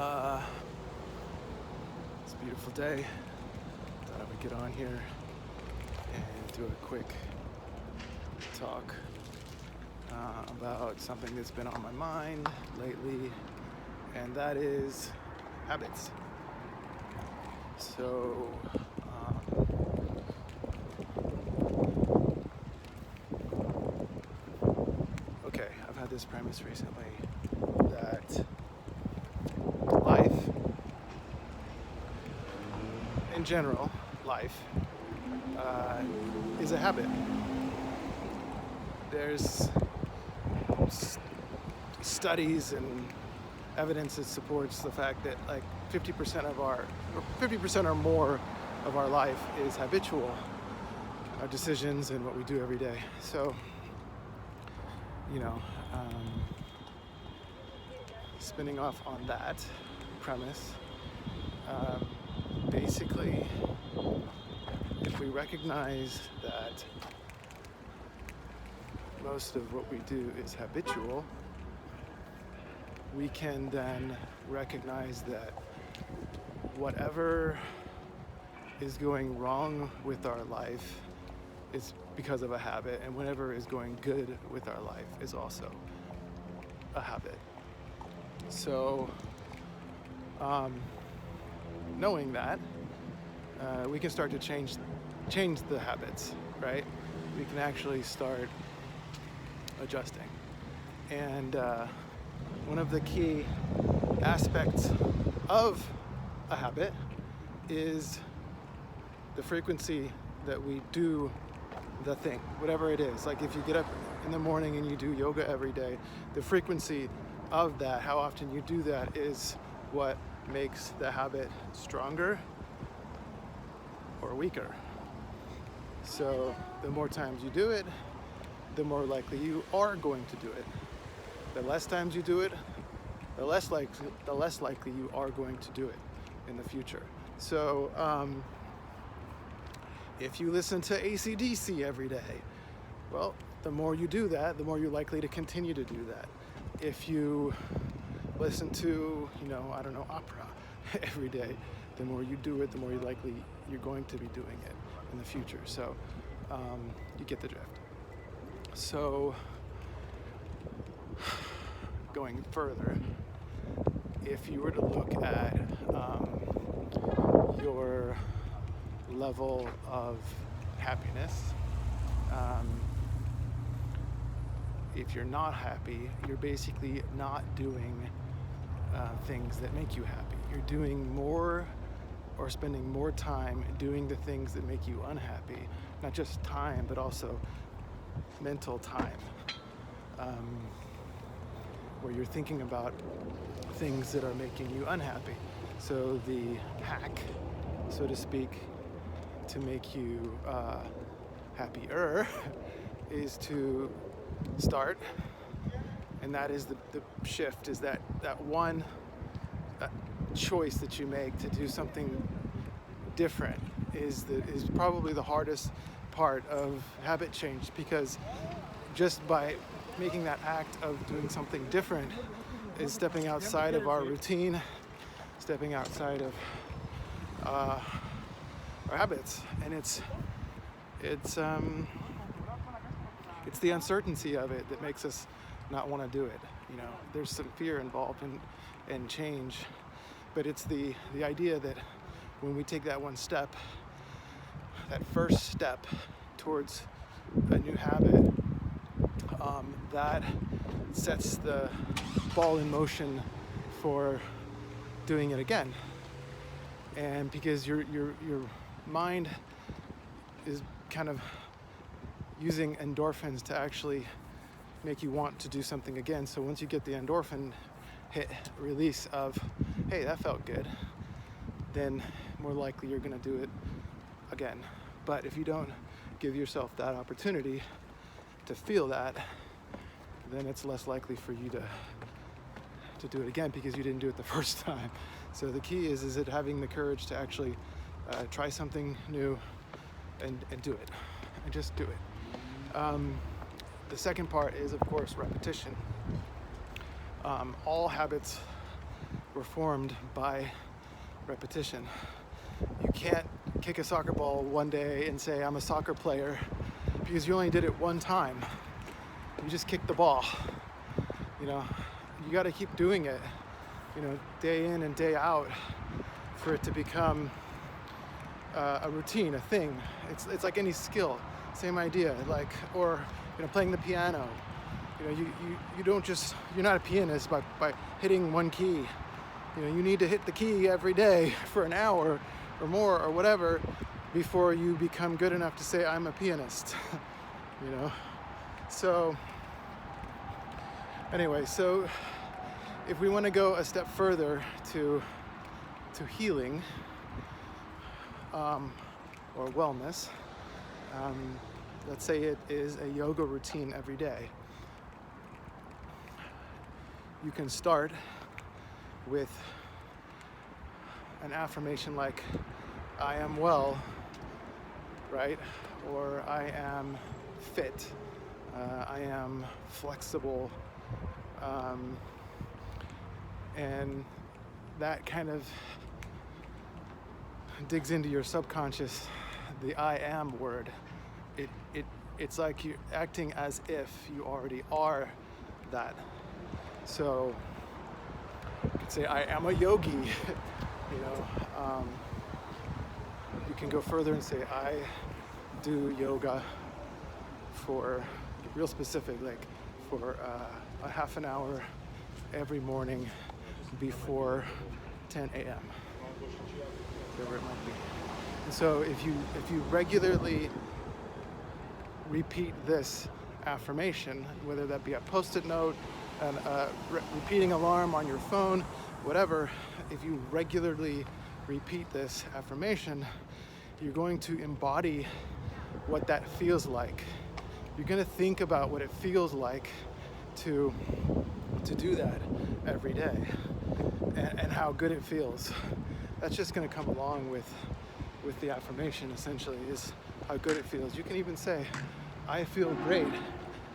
It's a beautiful day. Thought I would get on here and do a quick talk about something that's been on my mind lately, and that is habits. So, okay, I've had this premise recently that life, in general, life is a habit. There's studies and evidence that supports the fact that like 50% of or 50% or more of our life is habitual, our decisions and what we do every day. So, spinning off on that premise, basically, if we recognize that most of what we do is habitual, we can then recognize that whatever is going wrong with our life is because of a habit, and whatever is going good with our life is also a habit. So, knowing that, we can start to change the habits, right? We can actually start adjusting. And one of the key aspects of a habit is the frequency that we do the thing, whatever it is. Like if you get up in the morning and you do yoga every day, the frequency of that, how often you do that, is what makes the habit stronger or weaker. So the more times you do it, the more likely you are going to do it. The less times you do it, the less likely you are going to do it in the future. So if you listen to AC/DC every day, well, the more you do that, the more you're likely to continue to do that. If you listen to, opera every day, the more you do it, the more likely you're going to be doing it in the future. So you get the drift. So going further, if you were to look at your level of happiness, if you're not happy, you're basically not doing things that make you happy. You're doing more or spending more time doing the things that make you unhappy. Not just time, but also mental time, where you're thinking about things that are making you unhappy. So the hack, so to speak, to make you happier is to start, and that is the shift, is that one choice that you make to do something different is probably the hardest part of habit change, because just by making that act of doing something different is stepping outside of our routine, stepping outside of our habits, and it's the uncertainty of it that makes us not want to do it. There's some fear involved in change, but it's the idea that when we take that one step, that first step towards a new habit, that sets the ball in motion for doing it again. And because your mind is kind of using endorphins to actually make you want to do something again. So once you get the endorphin hit release of, hey, that felt good, then more likely you're going to do it again. But if you don't give yourself that opportunity to feel that, then it's less likely for you to do it again, because you didn't do it the first time. So the key is it having the courage to actually try something new and do it, and just do it. The second part is, of course, repetition. All habits were formed by repetition. You can't kick a soccer ball one day and say, I'm a soccer player, because you only did it one time. You just kicked the ball. You know, you got to keep doing it, you know, day in and day out for it to become a routine, a thing. It's like any skill, same idea. Like, or you know, playing the piano. You know, you don't just, you're not a pianist by hitting one key. You know, you need to hit the key every day for an hour or more or whatever before you become good enough to say, I'm a pianist. You know, so anyway, so if we want to go a step further to healing or wellness, let's say it is a yoga routine every day. You can start with an affirmation like, I am well, right? Or I am fit, I am flexible, and that kind of digs into your subconscious, the I am word. It's like you're acting as if you already are that. So you could say, I am a yogi. You know, you can go further and say, I do yoga for real specific, like for a half an hour every morning before 10 a.m. whatever it might be. And so if you regularly repeat this affirmation, whether that be a post-it note, and repeating alarm on your phone, whatever, if you regularly repeat this affirmation, you're going to embody what that feels like. You're going to think about what it feels like to do that every day, and how good it feels. That's just going to come along with the affirmation, essentially, is how good it feels. You can even say, I feel great.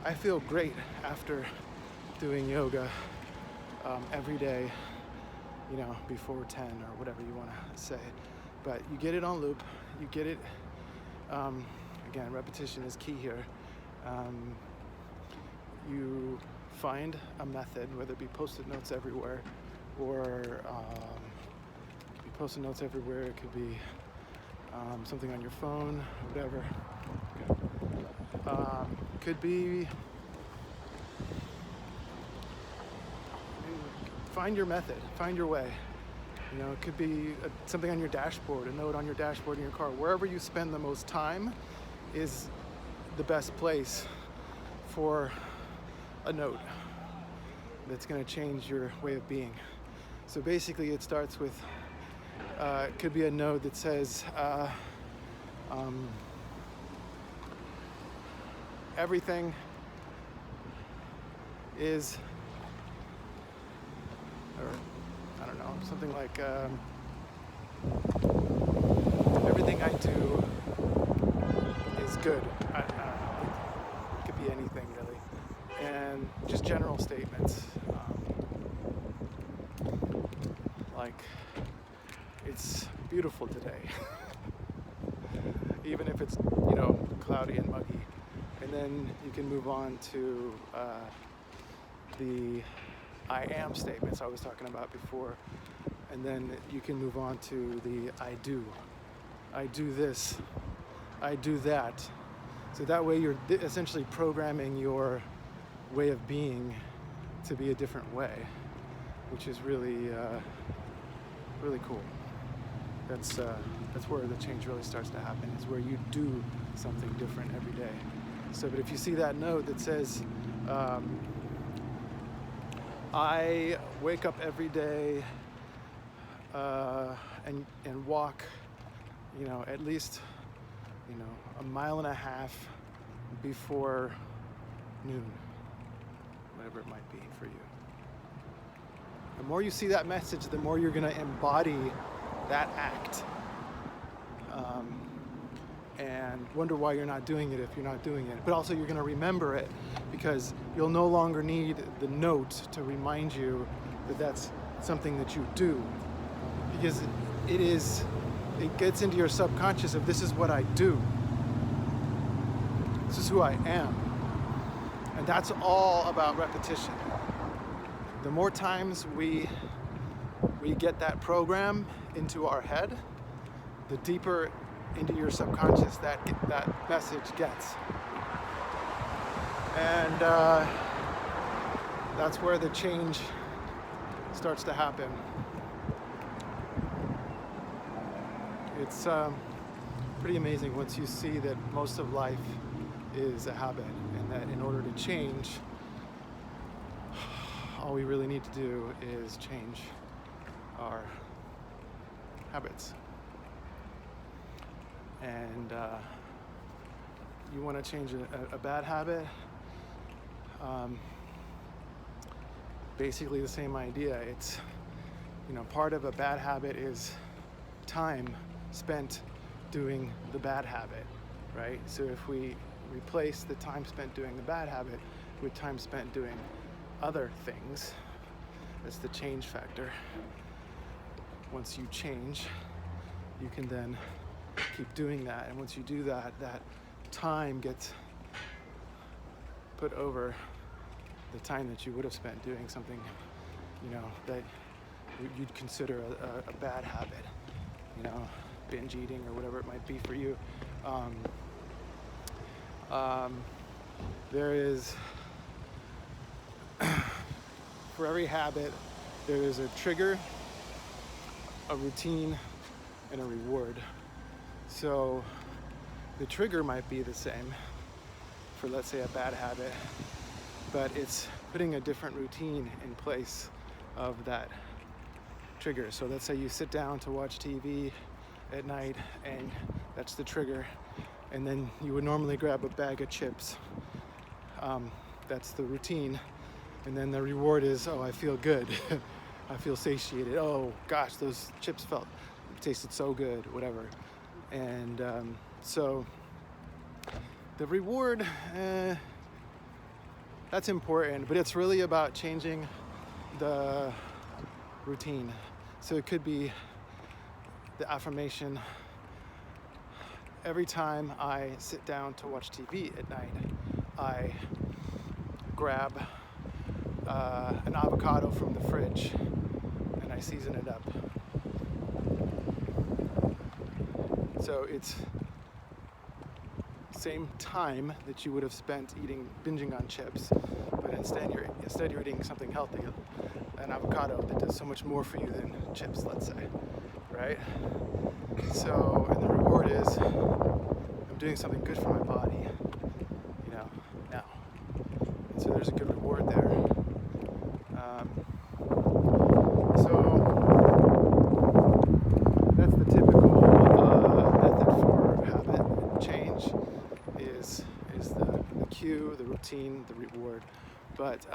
I feel great after doing yoga every day, you know, before 10 or whatever you want to say. But you get it on loop. You get it, again, repetition is key here. You find a method, whether it be post-it notes everywhere, or it could be post-it notes everywhere, it could be something on your phone, whatever. Could be, find your method, find your way. You know, it could be something on your dashboard, a note on your dashboard in your car. Wherever you spend the most time is the best place for a note that's going to change your way of being. So basically it starts with, it could be a note that says, everything is, or I don't know, something like, everything I do is good. I don't know. It could be anything really. And just general statements. Like, it's beautiful today. Even if it's, you know, cloudy and muggy. And then you can move on to the I am statements I was talking about before. And then you can move on to the I do. I do this. I do that. So that way you're essentially programming your way of being to be a different way, which is really, really cool. That's where the change really starts to happen. It's where you do something different every day. So, but if you see that note that says, I wake up every day and walk, you know, at least, you know, a mile and a half before noon, whatever it might be for you. The more you see that message, the more you're going to embody that act, and wonder why you're not doing it if you're not doing it. But also you're going to remember it, because you'll no longer need the note to remind you that that's something that you do, because it gets into your subconscious of this is what I do. This is who I am. And that's all about repetition. The more times we get that program into our head, the deeper into your subconscious that message gets. And that's where the change starts to happen. It's pretty amazing once you see that most of life is a habit, and that in order to change, all we really need to do is change our habits. And you want to change a bad habit, basically the same idea. It's, part of a bad habit is time spent doing the bad habit, right? So if we replace the time spent doing the bad habit with time spent doing other things, that's the change factor. Once you change, you can then keep doing that. And once you do that, that time gets put over the time that you would have spent doing something, that you'd consider a bad habit, binge eating or whatever it might be for you. There is, for every habit, there is a trigger, a routine, and a reward. So the trigger might be the same for, let's say, a bad habit, but it's putting a different routine in place of that trigger. So let's say you sit down to watch TV at night, and that's the trigger, and then you would normally grab a bag of chips. That's the routine, and then the reward is, oh, I feel good. I feel satiated. Oh gosh, those chips tasted so good, whatever. And so the reward, that's important, but it's really about changing the routine. So it could be the affirmation: every time I sit down to watch TV at night, I grab an avocado from the fridge and I season it up. So it's same time that you would have spent binging on chips, but instead you're eating something healthy, an avocado that does so much more for you than chips, let's say, right? So, and the reward is I'm doing something good for my body, now. And so there's a good reward there. So that's the typical method for habit change is the cue, the routine, the reward. But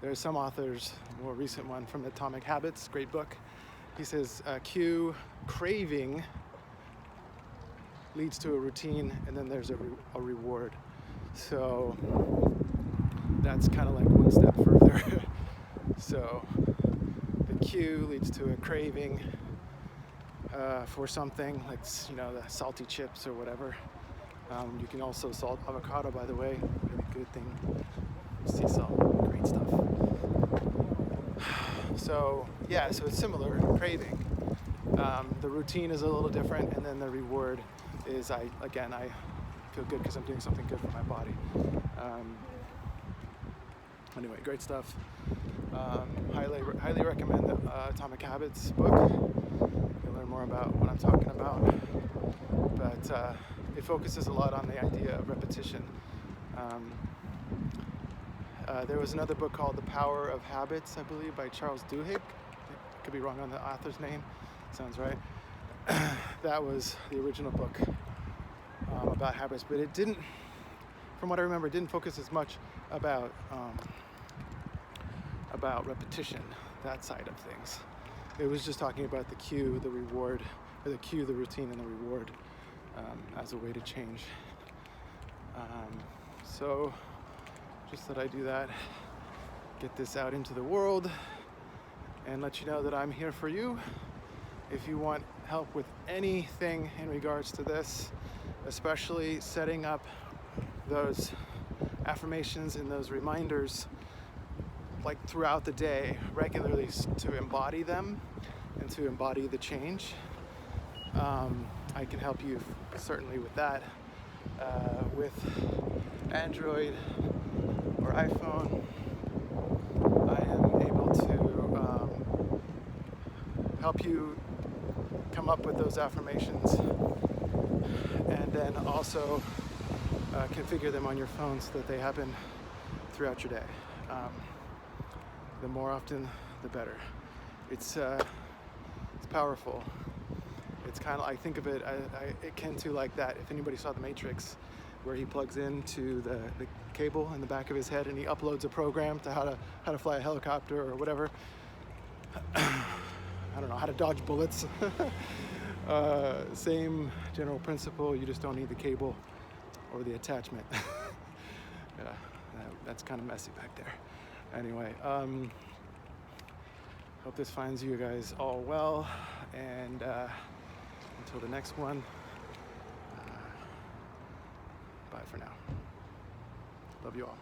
there are some authors, a more recent one from Atomic Habits, great book. He says cue, craving leads to a routine, and then there's a reward. So that's kind of like one step further. So the cue leads to a craving for something, like the salty chips or whatever. You can also salt avocado, by the way, really good thing. Sea salt, great stuff. So so it's similar, craving. The routine is a little different, and then the reward is I feel good because I'm doing something good for my body. Anyway, great stuff. Highly recommend the Atomic Habits book. You'll learn more about what I'm talking about. But it focuses a lot on the idea of repetition. There was another book called The Power of Habits, I believe, by Charles Duhigg. Could be wrong on the author's name. Sounds right. That was the original book about habits, but it didn't, from what I remember, it didn't focus as much about repetition, that side of things. It was just talking about the cue, the reward, or the cue, the routine, and the reward as a way to change. So just that I do that, get this out into the world, and let you know that I'm here for you. If you want help with anything in regards to this, especially setting up those affirmations and those reminders like throughout the day regularly to embody them and to embody the change, I can help you certainly with that. With Android or iPhone, I am able to help you come up with those affirmations and then also configure them on your phone so that they happen throughout your day. The more often, the better. It's powerful. It's kind of, I think of it akin to like that. If anybody saw The Matrix, where he plugs into the cable in the back of his head and he uploads a program to how to fly a helicopter or whatever. I don't know, how to dodge bullets. Same general principle, you just don't need the cable or the attachment. Yeah, that's kind of messy back there. Anyway, hope this finds you guys all well, and until the next one, bye for now. Love you all.